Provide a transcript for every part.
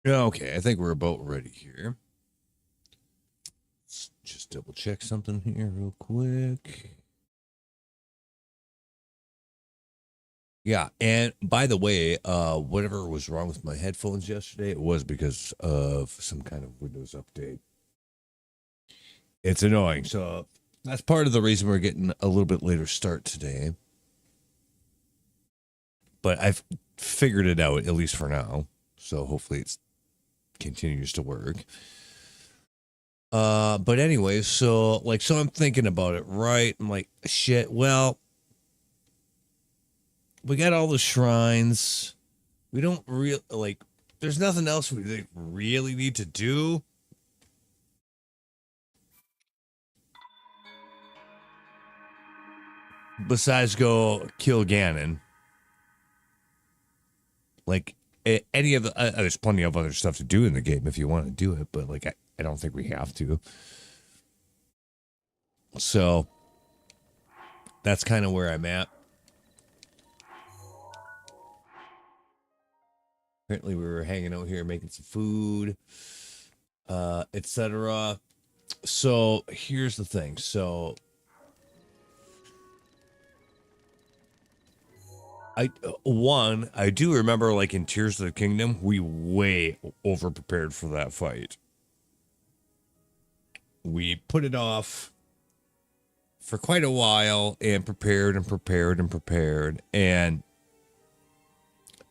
Okay, I think we're about ready here. Let's just double check something here real quick. Yeah, and by the way, whatever was wrong with my headphones yesterday, it was because of some kind of Windows update. It's annoying. So that's part of the reason we're getting a little bit later start today. But I've figured it out, at least for now. So hopefully it continues to work. But anyway, so I'm thinking about it, right? I'm like, shit, well, we got all the shrines. We don't really there's nothing else we really need to do. Besides go kill Ganon. Like any of the there's plenty of other stuff to do in the game if you want to do it, but I don't think we have to. So that's kind of where I'm at. Apparently we were hanging out here making some food, etc. So here's the thing. So I do remember in Tears of the Kingdom, we way over prepared for that fight. We put it off for quite a while and prepared and prepared and prepared, and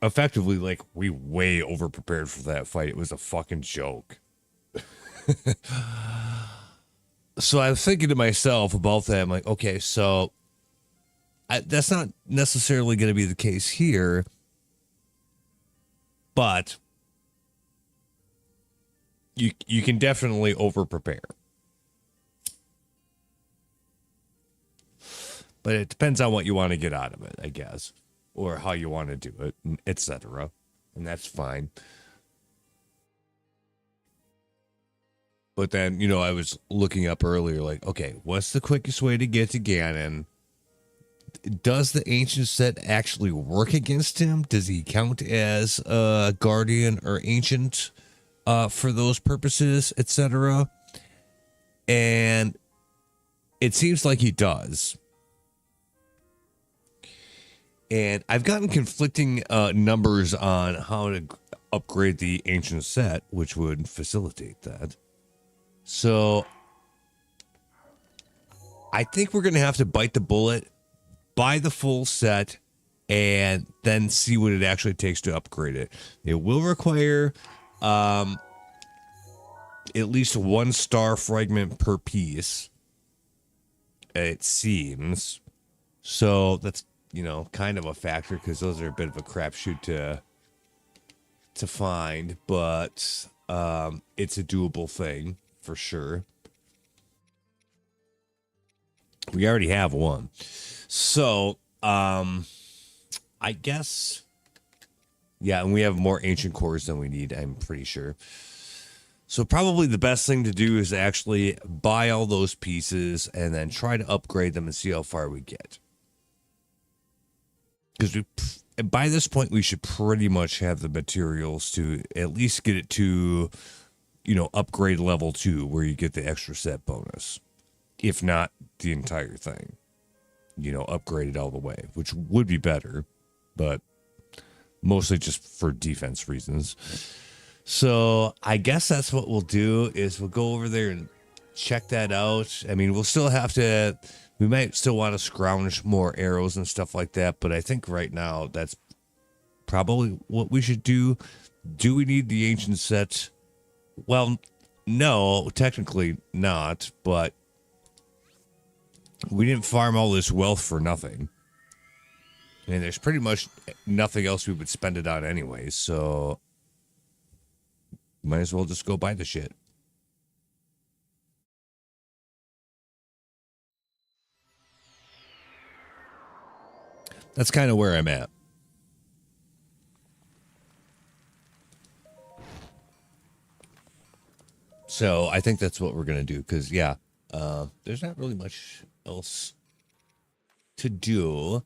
effectively we way over prepared for that fight. It was a fucking joke. So I was thinking to myself about that. I'm like, okay, so that's not necessarily going to be the case here, but you can definitely over prepare. But it depends on what you want to get out of it, I guess, or how you want to do it, etc. And that's fine. But then, I was looking up earlier, okay, what's the quickest way to get to Ganon? Does the ancient set actually work against him? Does he count as a guardian or ancient for those purposes, etc.? And it seems like he does. And I've gotten conflicting numbers on how to upgrade the ancient set, which would facilitate that. So I think we're going to have to bite the bullet, buy the full set, and then see what it actually takes to upgrade it. It will require at least 1 star fragment per piece, it seems. So that's, kind of a factor because those are a bit of a crapshoot to find, but it's a doable thing for sure. We already have 1. So, I guess, yeah, and we have more ancient cores than we need, I'm pretty sure. So probably the best thing to do is actually buy all those pieces and then try to upgrade them and see how far we get. Because by this point, we should pretty much have the materials to at least get it to, upgrade level 2 where you get the extra set bonus. If not the entire thing, upgrade it all the way, which would be better, but mostly just for defense reasons. So I guess that's what we'll do is we'll go over there and check that out. I mean, we'll still have to, we might still want to scrounge more arrows and stuff like that, but I think right now that's probably what we should do. Do we need the ancient set? Well, no, technically not, but we didn't farm all this wealth for nothing. And there's pretty much nothing else we would spend it on anyway, so might as well just go buy the shit. That's kind of where I'm at. So I think that's what we're going to do because, yeah, there's not really much else to do.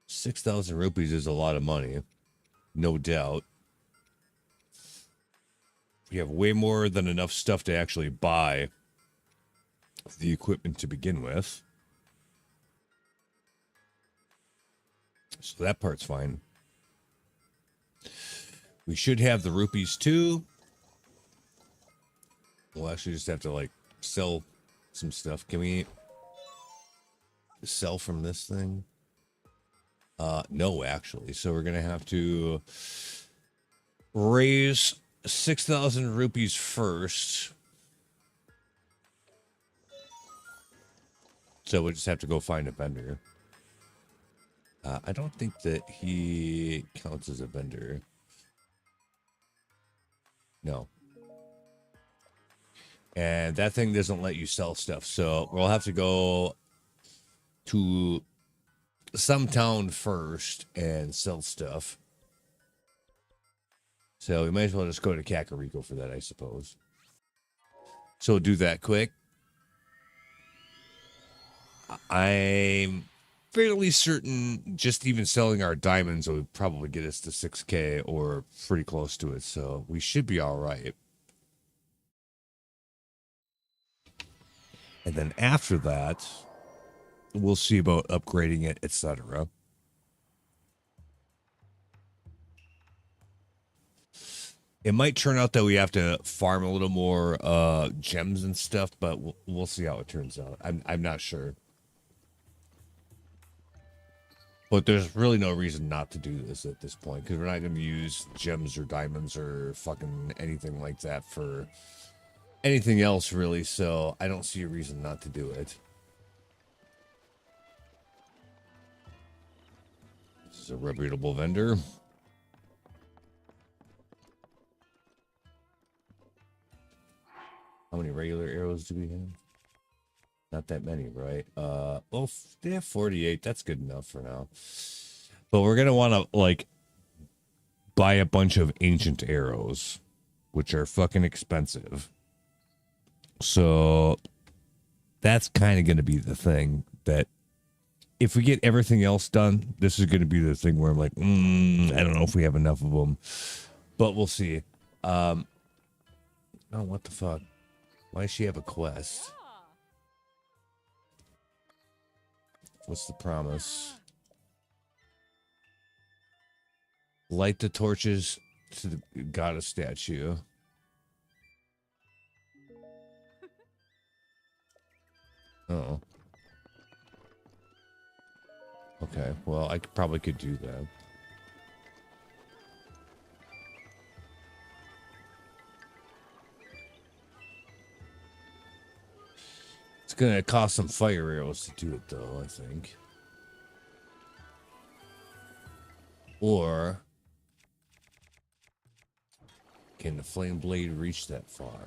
6,000 rupees is a lot of money, no doubt. You have way more than enough stuff to actually buy the equipment to begin with. So that part's fine. We should have the rupees too. We'll actually just have to like sell some stuff. Can we sell from this thing? No, actually. So we're gonna have to raise 6,000 rupees first. So we'll just have to go find a vendor. I don't think that he counts as a vendor. No. And that thing doesn't let you sell stuff. So we'll have to go to some town first and sell stuff. So we might as well just go to Kakariko for that, I suppose. So we'll do that quick. I'm fairly certain just even selling our diamonds would probably get us to 6K or pretty close to it. So we should be all right. And then after that, we'll see about upgrading it, etc. It might turn out that we have to farm a little more gems and stuff, but we'll see how it turns out. I'm not sure. But there's really no reason not to do this at this point, because we're not going to use gems or diamonds or fucking anything like that for anything else, really. So I don't see a reason not to do it. This is a reputable vendor. How many regular arrows do we have? Not that many, right? Well, they have 48. That's good enough for now. But we're gonna want to like buy a bunch of ancient arrows, which are fucking expensive. So that's kind of gonna be the thing that if we get everything else done, this is gonna be the thing where I'm like, I don't know if we have enough of them, but we'll see. Oh, what the fuck? Why does she have a quest? What's the promise? Light the torches to the goddess statue. Oh. Okay, well, I probably could do that. It's gonna cost some fire arrows to do it, though, I think. Or can the flame blade reach that far?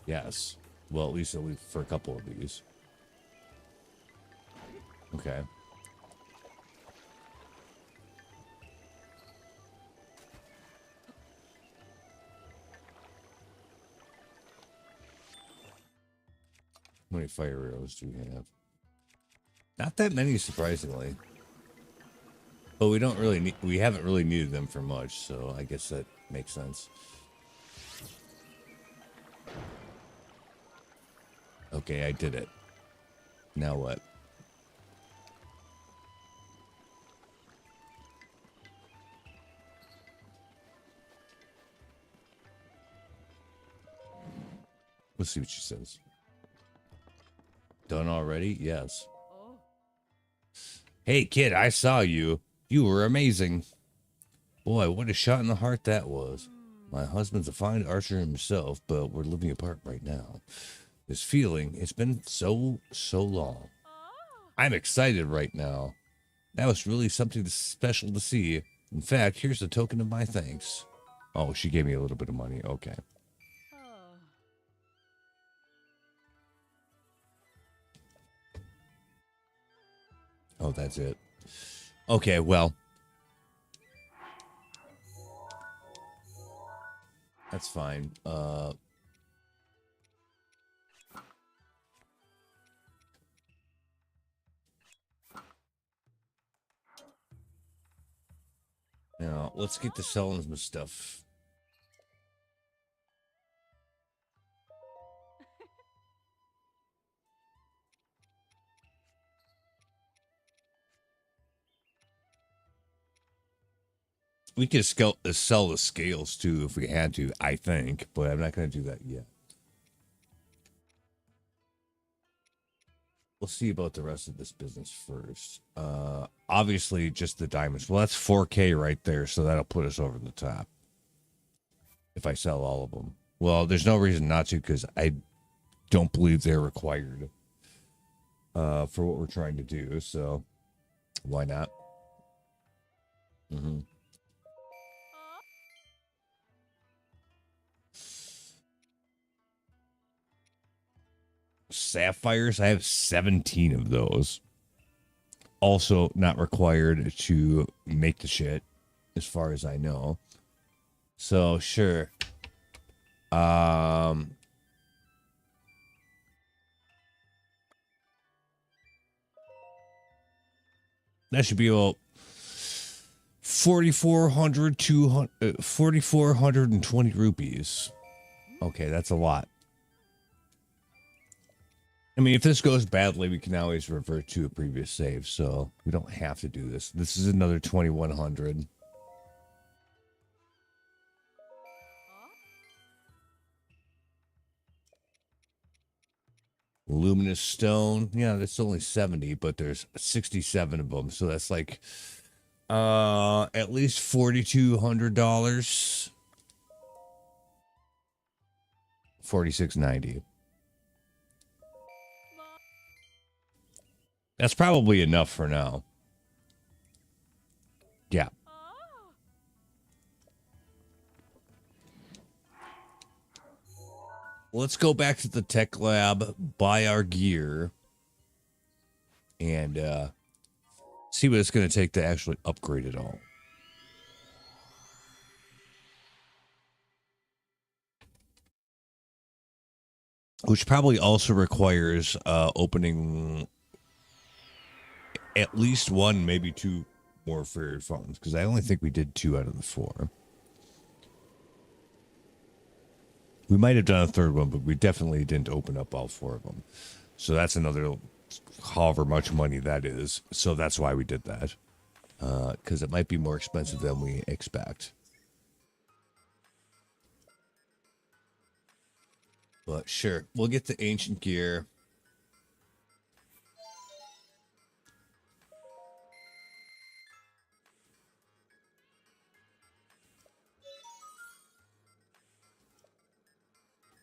Yes. Well, at least for a couple of these. Okay. How many fire arrows do we have? Not that many, surprisingly. But we don't really need, we haven't really needed them for much, so I guess that makes sense. Okay, I did it. Now what? Let's see what she says. Done already? Yes. Hey, kid, I saw you. You were amazing. Boy, what a shot in the heart that was. My husband's a fine archer himself, but we're living apart right now. This feeling, it's been so long. I'm excited right now. That was really something special to see. In fact, here's a token of my thanks. Oh, she gave me a little bit of money. Okay. Oh, that's it. Okay, well. That's fine. Now, let's get to selling some stuff. We could sell the scales too if we had to, I think, but I'm not going to do that yet. We'll see about the rest of this business first. Obviously, just the diamonds. Well, that's 4K right there, so that'll put us over the top if I sell all of them. Well, there's no reason not to because I don't believe they're required for what we're trying to do. So why not? Mm-hmm. Sapphires, I have 17 of those. Also, not required to make the shit, as far as I know. So sure. Um, that should be about 4,420 rupees. Okay, that's a lot. I mean, if this goes badly, we can always revert to a previous save, so we don't have to do this. This is another 2,100. Luminous stone, yeah, that's only 70, but there's 67 of them, so that's like at least $4,200. 46.90. That's probably enough for now. Yeah. Let's go back to the tech lab, buy our gear, and see what it's going to take to actually upgrade it all. Which probably also requires opening at least one, maybe two more fairy phones, because I only think we did 2 out of the 4. We might have done a third one, but we definitely didn't open up all 4 of them. So that's another, however much money that is. So that's why we did that, because it might be more expensive than we expect. But sure, we'll get the ancient gear.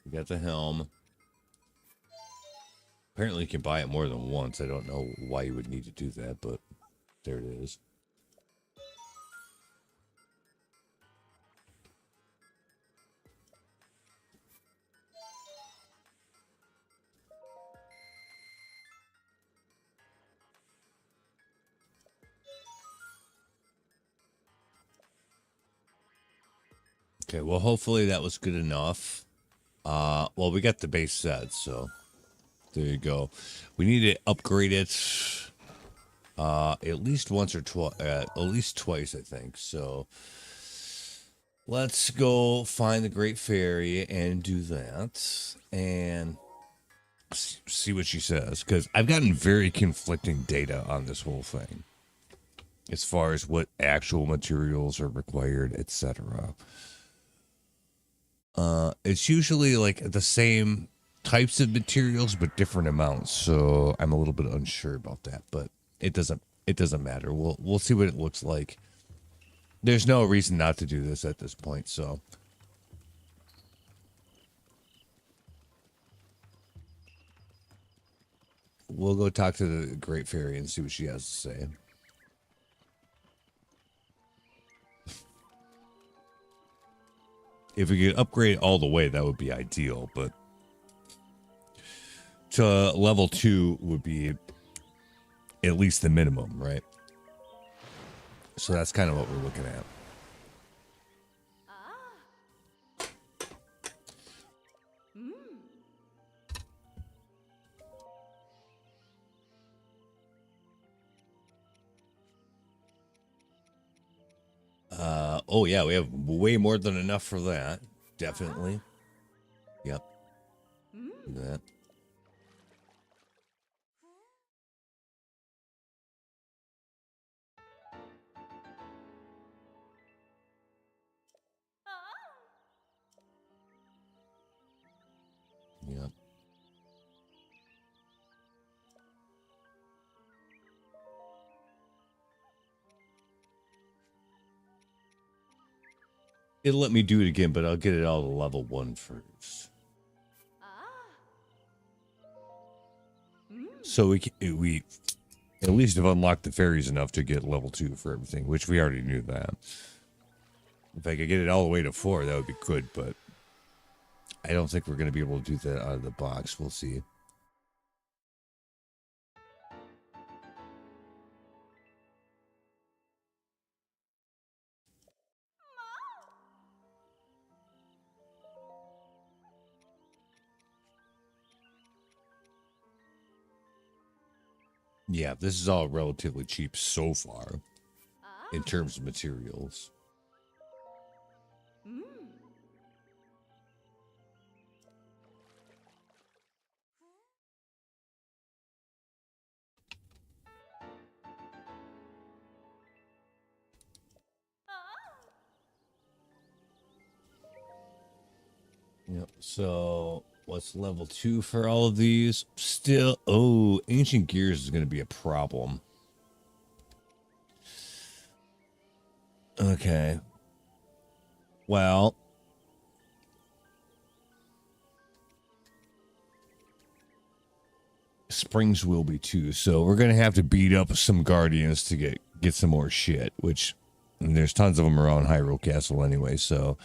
We got the helm. Apparently, you can buy it more than once. I don't know why you would need to do that, but there it is. Okay, well, hopefully that was good enough. Well, we got the base set, so there you go. We need to upgrade it at least once or twice, at least twice, I think. So let's go find the Great Fairy and do that and see what she says, because I've gotten very conflicting data on this whole thing as far as what actual materials are required, etc. It's usually like the same types of materials but different amounts, so I'm a little bit unsure about that, but it doesn't matter. We'll see what it looks like. There's no reason not to do this at this point, so we'll go talk to the Great Fairy and see what she has to say. If we could upgrade all the way, that would be ideal, but to level 2 would be at least the minimum, right? So that's kind of what we're looking at. Oh yeah, we have way more than enough for that. Definitely. Yep. Do that. It'll let me do it again, but I'll get it all to level 1 first. So we at least have unlocked the fairies enough to get level 2 for everything, which we already knew that. If I could get it all the way to 4, that would be good, but I don't think we're going to be able to do that out of the box. We'll see. Yeah, this is all relatively cheap so far in terms of materials. Yep. So what's level 2 for all of these? Still, oh, ancient gears is going to be a problem. Okay. Well, springs will be too. So we're going to have to beat up some guardians to get some more shit, which there's tons of them around Hyrule Castle anyway. So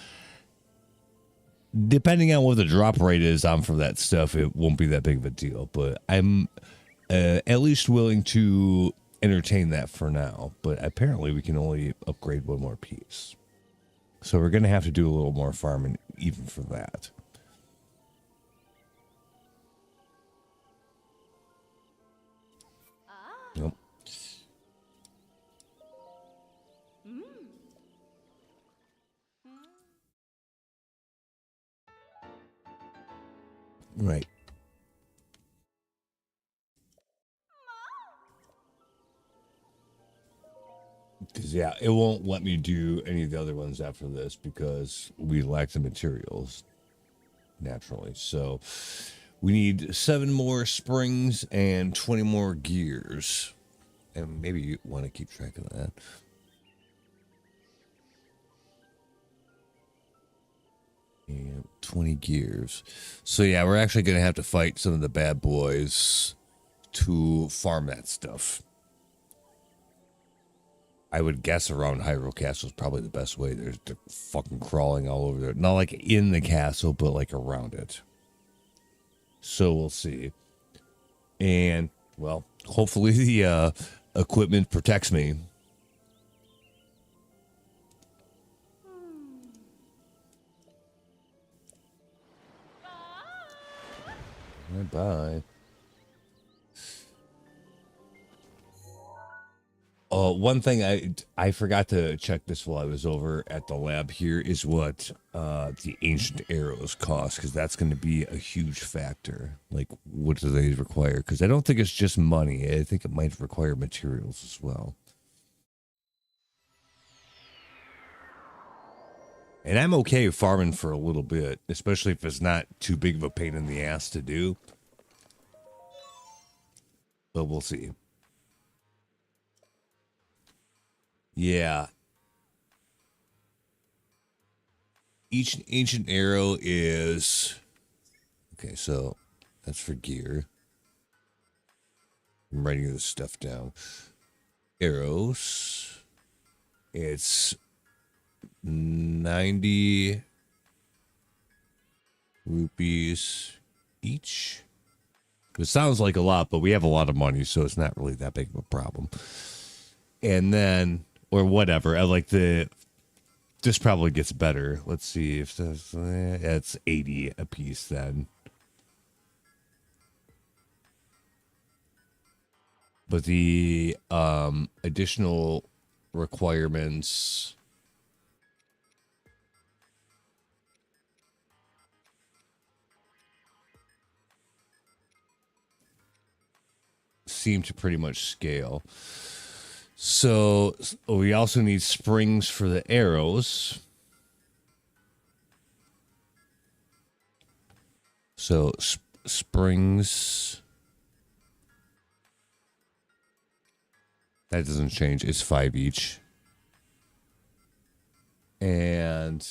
depending on what the drop rate is on for that stuff, it won't be that big of a deal. But I'm at least willing to entertain that for now. But apparently we can only upgrade one more piece. So we're going to have to do a little more farming even for that. Yep. Right. Because, yeah, it won't let me do any of the other ones after this because we lack the materials, naturally. So we need 7 more springs and 20 more gears. And maybe you want to keep track of that. And 20 gears. So, yeah, we're actually going to have to fight some of the bad boys to farm that stuff. I would guess around Hyrule Castle is probably the best way. They're fucking crawling all over there. Not like in the castle, but like around it. So we'll see. And, well, hopefully the equipment protects me. Bye. One thing I forgot to check this while I was over at the lab here is what the ancient arrows cost, because that's going to be a huge factor. Like, what do they require? Because I don't think it's just money. I think it might require materials as well. And I'm okay farming for a little bit, especially if it's not too big of a pain in the ass to do. But we'll see. Yeah. Each ancient arrow is... Okay, so that's for gear. I'm writing this stuff down. Arrows. It's 90 rupees each. It sounds like a lot, but we have a lot of money, so it's not really that big of a problem. And then, or whatever, I like the... This probably gets better. Let's see if that's 80 a piece then. But the additional requirements seem to pretty much scale. So we also need springs for the arrows. So springs. That doesn't change. It's 5 each. And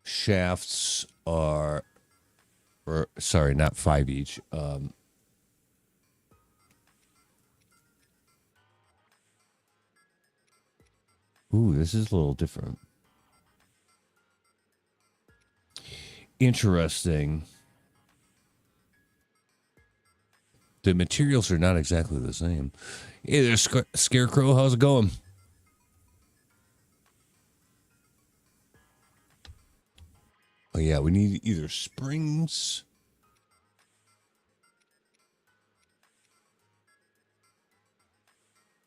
shafts are, or sorry, not 5 each. Ooh, this is a little different. Interesting. The materials are not exactly the same. Hey there, Scarecrow. How's it going? Oh, yeah, we need either springs.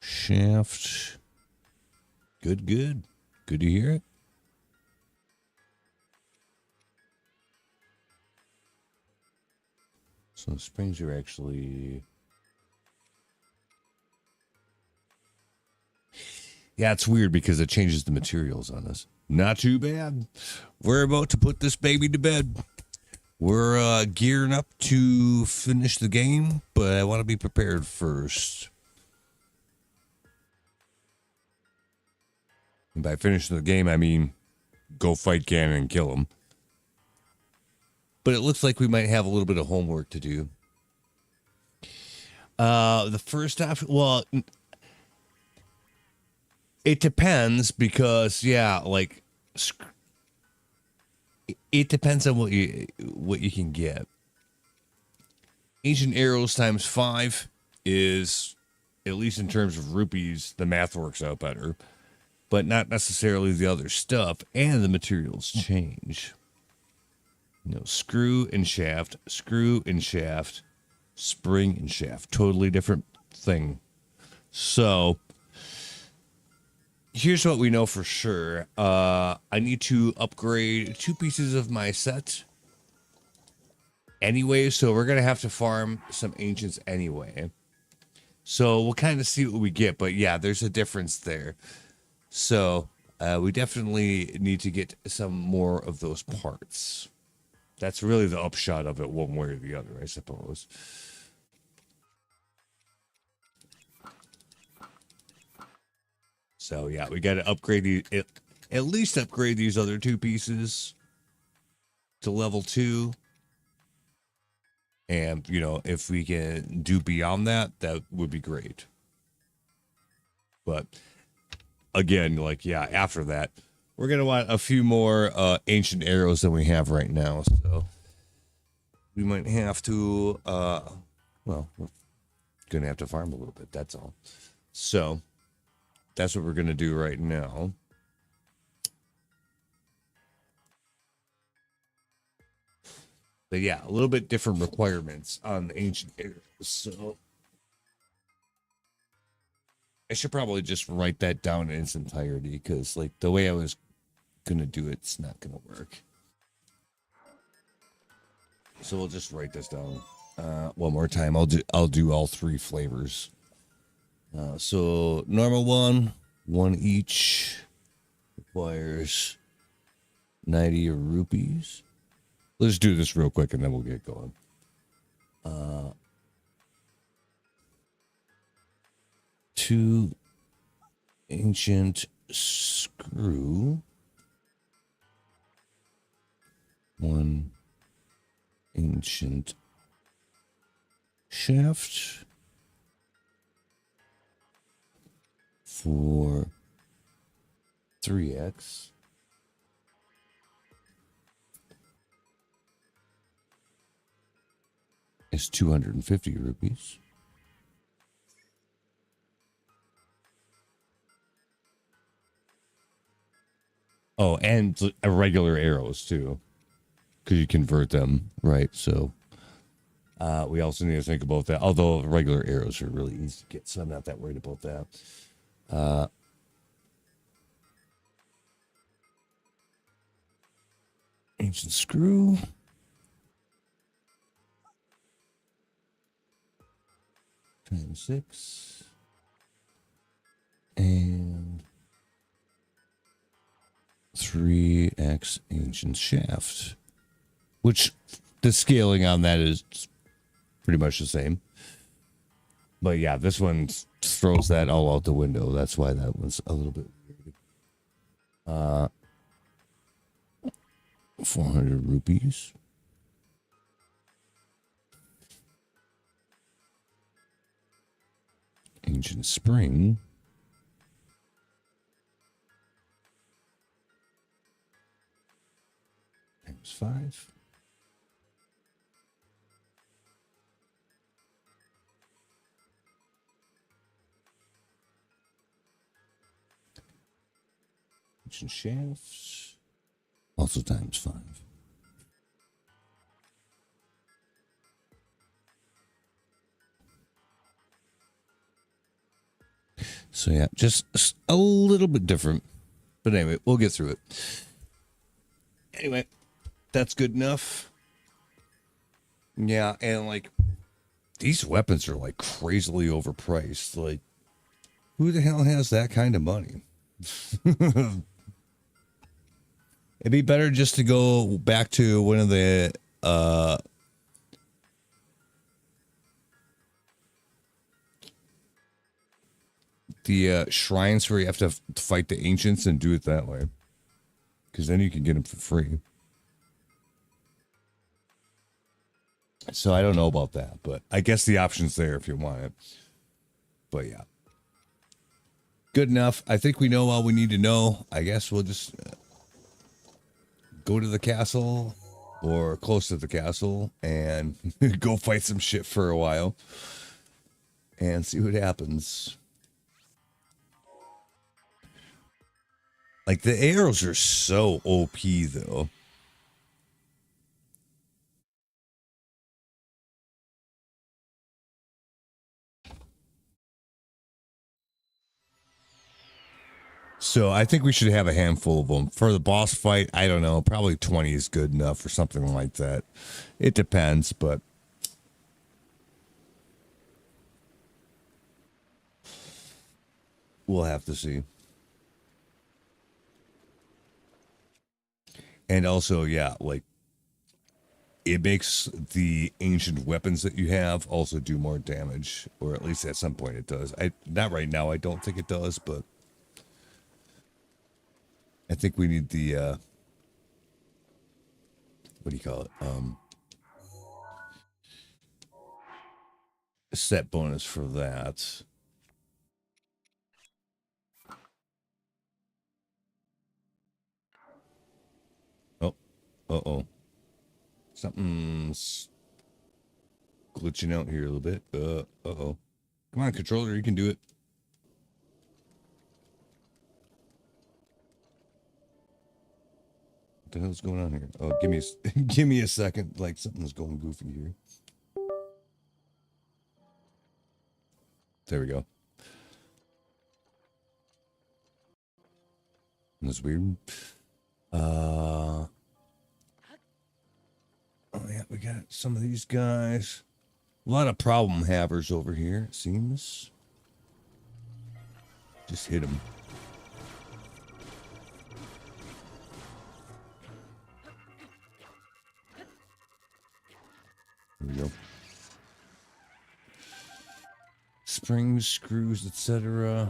Shaft. Good, good. Good to hear it. So springs are actually... Yeah, it's weird because it changes the materials on us. Not too bad. We're about to put this baby to bed. We're gearing up to finish the game, but I want to be prepared first. And by finishing the game, I mean go fight Ganon and kill him. But it looks like we might have a little bit of homework to do. The first option, well, it depends because, yeah, like it depends on what you can get. Ancient arrows times 5 is, at least in terms of rupees, the math works out better, but not necessarily the other stuff, and the materials change. You know, screw and shaft, spring and shaft, totally different thing. So here's what we know for sure. I need to upgrade 2 pieces of my set anyway, so we're going to have to farm some ancients anyway. So we'll kind of see what we get, but yeah, there's a difference there. So we definitely need to get some more of those parts. That's really the upshot of it, one way or the other, I suppose. So yeah, we got to upgrade at least upgrade these other 2 pieces to level 2. And, you know, if we can do beyond that, that would be great. But again, like, yeah, after that, we're going to want a few more ancient arrows than we have right now. So we might have to, well, we're going to have to farm a little bit. That's all. So that's what we're going to do right now. But yeah, a little bit different requirements on the ancient arrows. So I should probably just write that down in its entirety because, like, the way I was going to do it's not going to work. So we'll just write this down one more time. I'll do all 3 flavors. So normal one each, requires 90 rupees. Let's do this real quick and then we'll get going. 2 ancient screw, 1 ancient shaft for 3x. Is 250 rupees. Oh, and regular arrows too, because you convert them, right? So we also need to think about that. Although regular arrows are really easy to get, so I'm not that worried about that. Ancient screw. Times 6. And 3x ancient shaft, which the scaling on that is pretty much the same. But yeah, this one throws that all out the window. That's why that was a little bit weird. 400 rupees. Ancient Spring. Times 5. Ancient Shafts. Also times 5. So yeah, just a little bit different. But anyway, we'll get through it. Anyway, that's good enough. Yeah, and like these weapons are like crazily overpriced. Like, who the hell has that kind of money? It'd be better just to go back to one of the shrines where you have to fight the ancients and do it that way. Because then you can get them for free. So I don't know about that, but I guess the option's there if you want it. But yeah. Good enough. I think we know all we need to know. I guess we'll just go to the castle or close to the castle and go fight some shit for a while and see what happens. Like the arrows are so OP though. So I think we should have a handful of them. For the boss fight, I don't know, probably 20 is good enough or something like that. It depends, but we'll have to see. And also, yeah, like it makes the ancient weapons that you have also do more damage, or at least at some point it does. I not right now, I don't think it does, but I think we need the what do you call it? Set bonus for that. Oh, uh-oh. Something's glitching out here a little bit. Uh-oh. Come on, controller, you can do it. What the hell's going on here? Oh, give me a second. Like something's going goofy here. There we go. That's weird. Oh yeah, we got some of these guys. A lot of problem havers over here, it seems. Just hit them. There we go. Springs, screws, etc.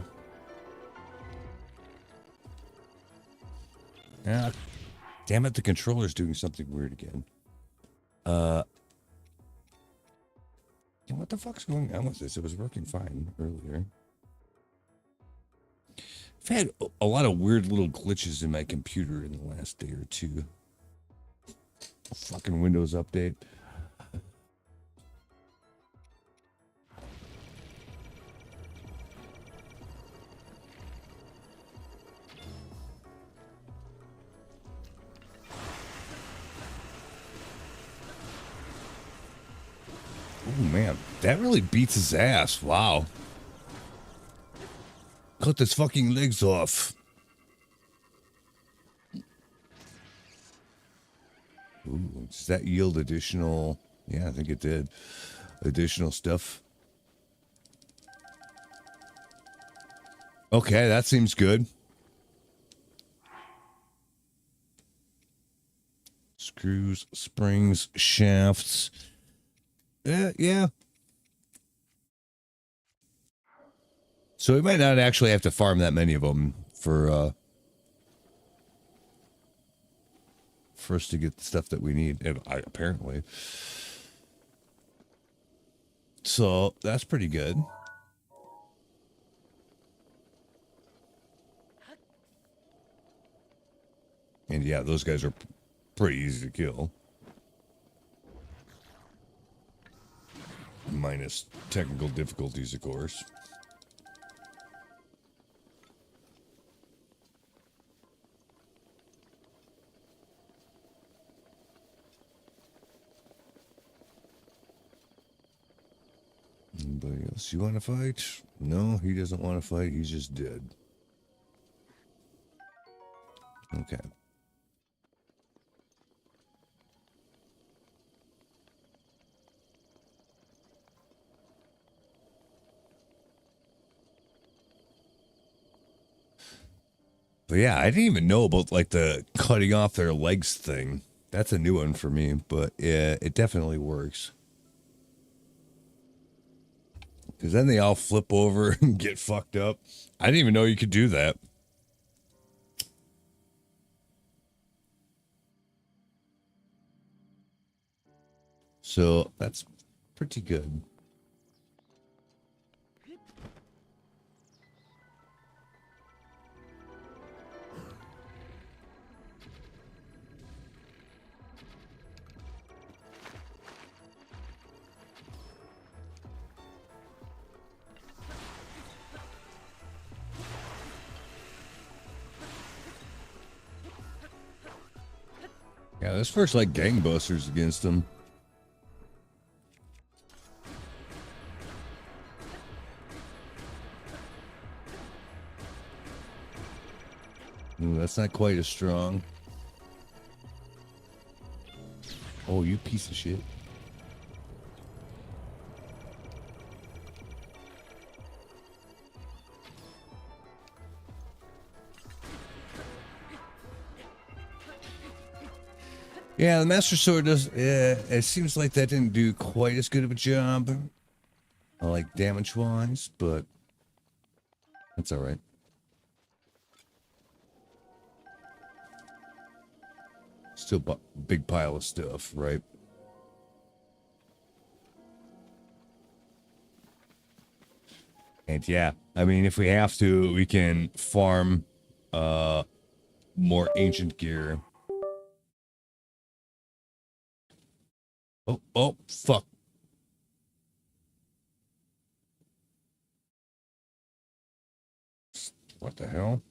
Yeah. Damn it, the controller's doing something weird again. Yeah, what the fuck's going on with this? It was working fine earlier. I've had a lot of weird little glitches in my computer in the last day or two. Fucking Windows update. Oh man, that really beats his ass. Wow. Cut his fucking legs off. Ooh, does that yield additional? Yeah, I think it did. Additional stuff. Okay, that seems good. Screws, springs, shafts. Yeah. So we might not actually have to farm that many of them for us to get the stuff that we need, apparently. So that's pretty good. And yeah, those guys are pretty easy to kill. Minus technical difficulties, of course. Anybody else you want to fight? No, he doesn't want to fight. He's just dead. Okay. But yeah, I didn't even know about like the cutting off their legs thing. That's a new one for me, but yeah, it definitely works. Because then they all flip over and get fucked up. I didn't even know you could do that. So that's pretty good. Yeah, this first like gangbusters against them. Ooh, that's not quite as strong. Oh, you piece of shit. Yeah, the Master Sword does. Yeah, it seems like that didn't do quite as good of a job, like damage-wise, but that's all right. Still big pile of stuff, right? And yeah, I mean, if we have to, we can farm more ancient gear. Oh, fuck. What the hell?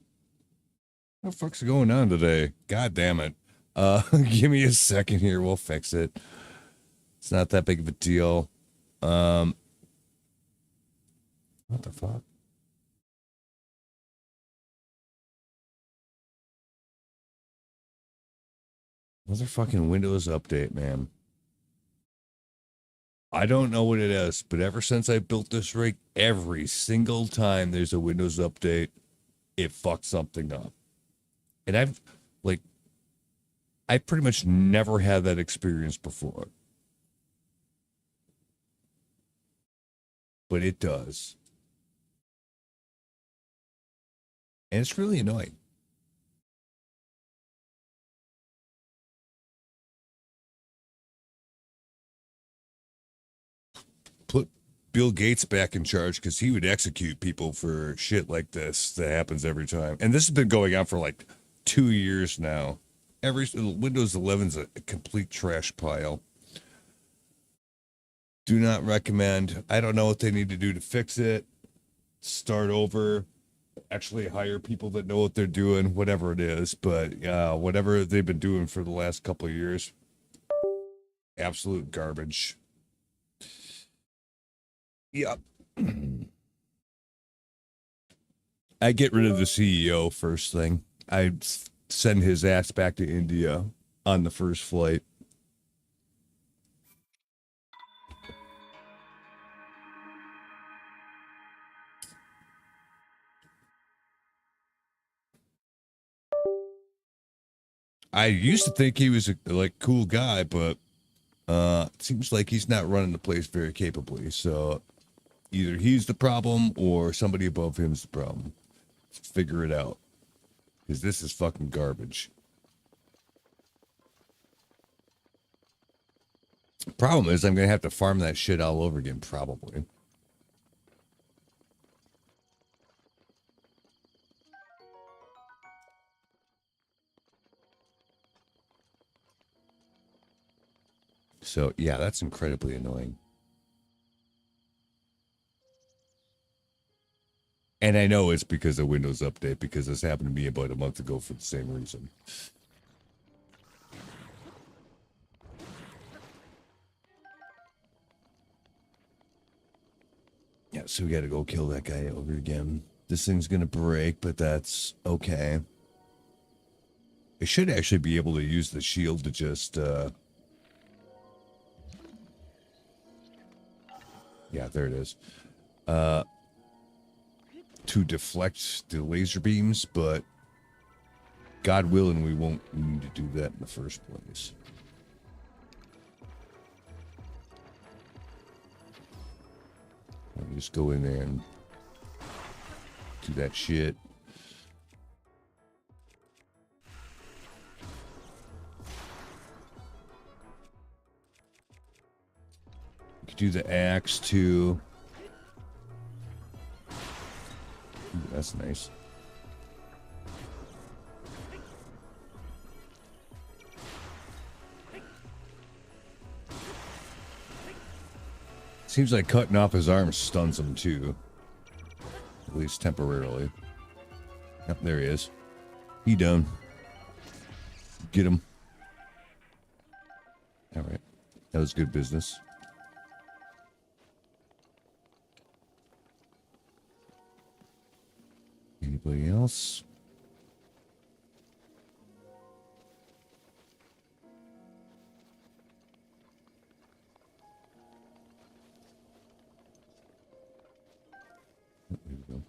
What the fuck's going on today? God damn it. Give me a second here. We'll fix it. It's not that big of a deal. What the fuck? Motherfucking Windows update, man. I don't know what it is, but ever since I built this rig, every single time there's a Windows update, it fucks something up. And I pretty much never had that experience before. But it does. And it's really annoying. Put Bill Gates back in charge because he would execute people for shit like this that happens every time. And this has been going on for like 2 years now. Windows 11's a complete trash pile. Do not recommend. I don't know what they need to do to fix it. Start over. Actually hire people that know what they're doing, whatever it is. But whatever they've been doing for the last couple of years, absolute garbage. Yep. I get rid of the CEO first thing. I send his ass back to India on the first flight. I used to think he was a like cool guy, but it seems like he's not running the place very capably. So Either he's the problem or somebody above him's the problem. Let's figure it out. Because this is fucking garbage. Problem is, I'm going to have to farm that shit all over again, probably. So, yeah, that's incredibly annoying. And I know it's because of Windows Update, because this happened to me about a month ago for the same reason. Yeah, so we gotta go kill that guy over again. This thing's gonna break, but that's okay. I should actually be able to use the shield to just, yeah, there it is. To deflect the laser beams, but God willing, we won't need to do that in the first place. I'll just go in there and do that shit. You could do the axe too. Ooh, that's nice. Seems like cutting off his arm stuns him too. At least temporarily. Yep, there he is. He done. Get him. Alright. That was good business. Anybody else? There we go.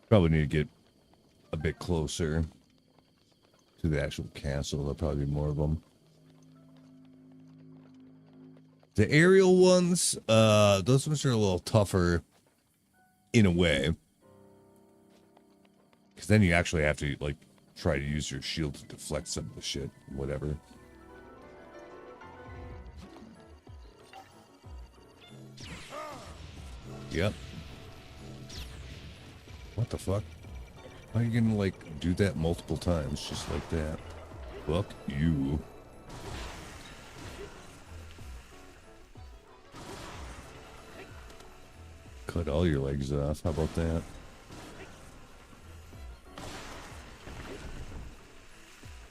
Probably need to get a bit closer to the actual castle. There'll probably be more of them. The aerial ones, those ones are a little tougher in a way. Because then you actually have to, like, try to use your shield to deflect some of the shit, whatever. Yep. What the fuck? How are you gonna, like, do that multiple times just like that? Fuck you. Cut all your legs off. How about that?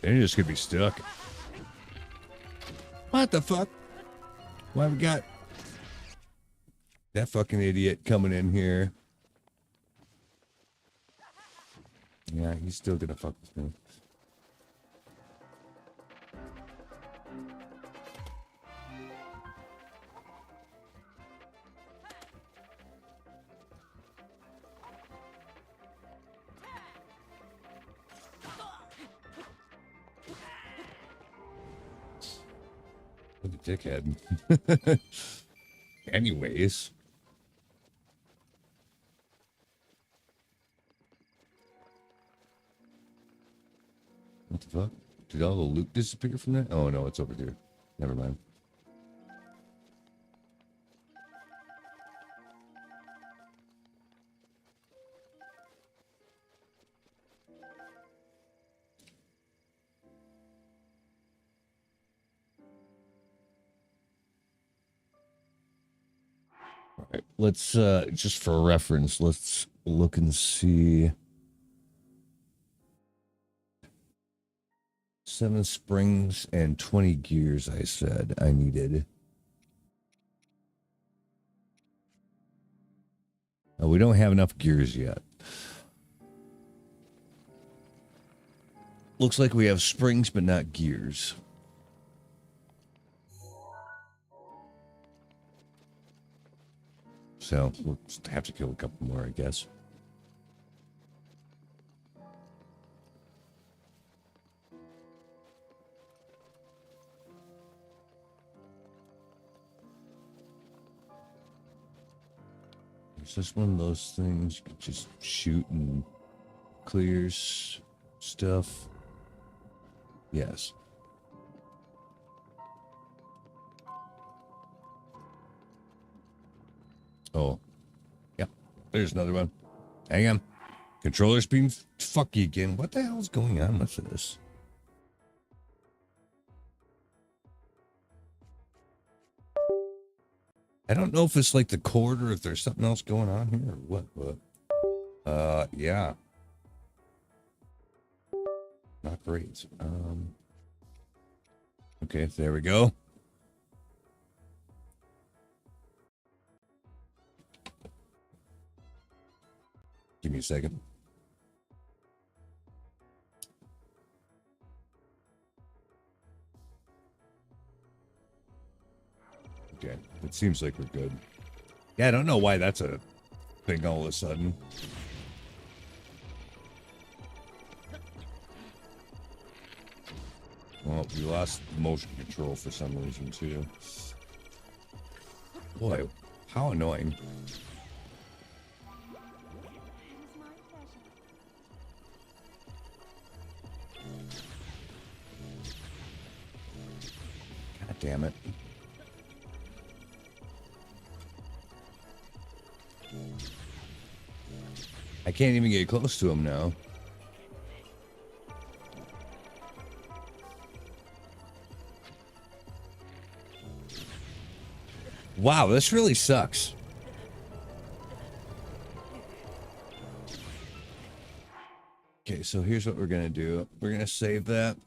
Then you're just gonna be stuck. What the fuck? Why we got that fucking idiot coming in here? Yeah, he's still gonna fuck with me. What a dickhead. Anyways. What the fuck? Did all the loot disappear from that? Oh no, it's over here. Never mind. All right, let's just for reference, let's look and see. 7 springs and 20 gears, I said I needed. Oh, we don't have enough gears yet. Looks like we have springs, but not gears. So we'll have to kill a couple more, I guess. Is this one of those things you can just shoot and clears stuff? Yes. Oh. Yep. There's another one. Hang on. Controller's being fucky again. What the hell's going on with this? I don't know if it's like the cord or if there's something else going on here or what, yeah. Not great. Okay, there we go. Give me a second. Okay, it seems like we're good. Yeah, I don't know why that's a thing all of a sudden. Well, we lost motion control for some reason, too. Boy, how annoying. God damn it. I can't even get close to him now. Wow, this really sucks. Okay, so here's what we're gonna do. We're gonna save that.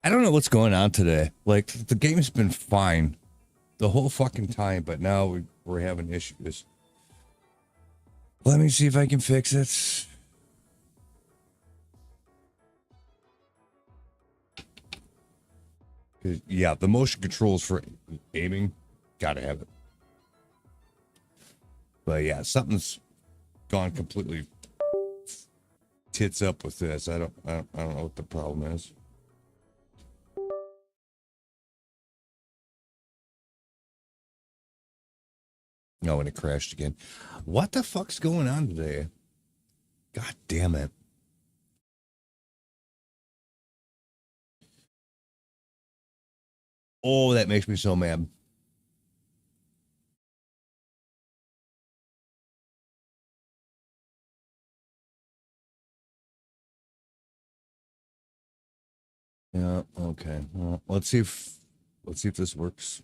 I don't know what's going on today. Like, the game's been fine the whole fucking time, but now we're having issues. Let me see if I can fix it. Yeah, the motion controls for aiming, gotta have it. But yeah, something's gone completely tits up with this. I don't know what the problem is. No, and it crashed again. What the fuck's going on today? God damn it. Oh, that makes me so mad. Yeah, okay. Well, let's see if this works.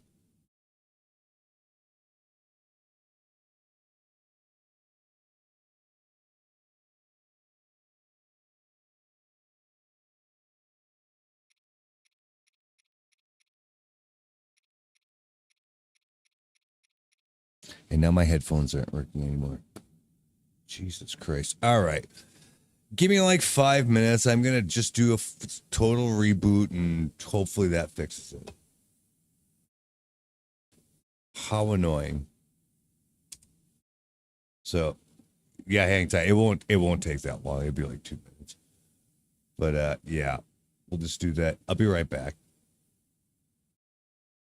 And now my headphones aren't working anymore. Jesus Christ. All right. Give me like 5 minutes. I'm going to just do a total reboot and hopefully that fixes it. How annoying. So, yeah, hang tight. It won't take that long. It'll be like 2 minutes. But yeah, we'll just do that. I'll be right back.